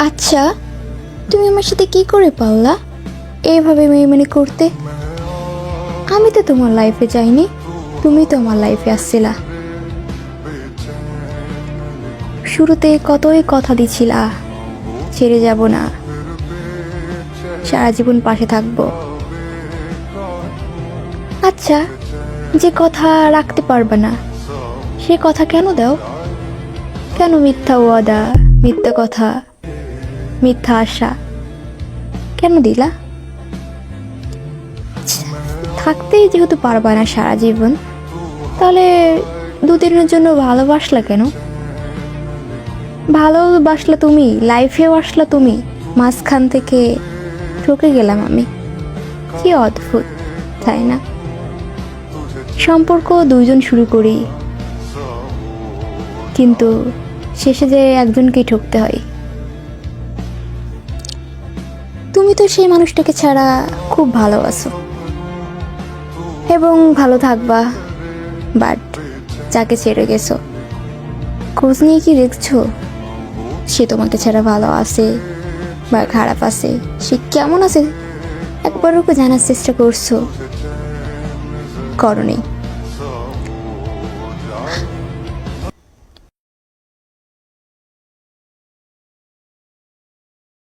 আচ্ছা, তুমি আমার সাথে কি করে পারলা এইভাবে মেয়েমানি করতে? আমি তো তোমার লাইফে যাইনি, তুমি তো আমার লাইফে আসছিলা। শুরুতে কতই কথা দিছিলা, ছেড়ে যাব না, সারা জীবন পাশে থাকবো। আচ্ছা, যে কথা রাখতে পারবে না সে কথা কেন দাও? কেন মিথ্যা ওয়াদা, মিথ্যা কথা, মিথ্যা আশা কেন দিলা? থাকতেই যেহেতু পারবা না সারা জীবন, তাহলে দুদিনের জন্য ভালোবাসলা কেন? ভালোবাসলা তুমি, লাইফেও আসলা তুমি, মাঝখান থেকে ঠকে গেলাম আমি। কি অদ্ভুত, তাই না? সম্পর্ক দুইজন শুরু করি, কিন্তু শেষে যে একজনকেই ঠকতে হয়। তুমি তো সেই মানুষটাকে ছাড়া খুব ভালোবাসো এবং ভালো থাকবা, বাট যাকে ছেড়ে গেছো খোঁজ নিয়ে কি দেখছো সে তোমাকে ছাড়া ভালো আছে বা খারাপ আছে, সে কেমন আছে একবারও জানার চেষ্টা করছো? করনি।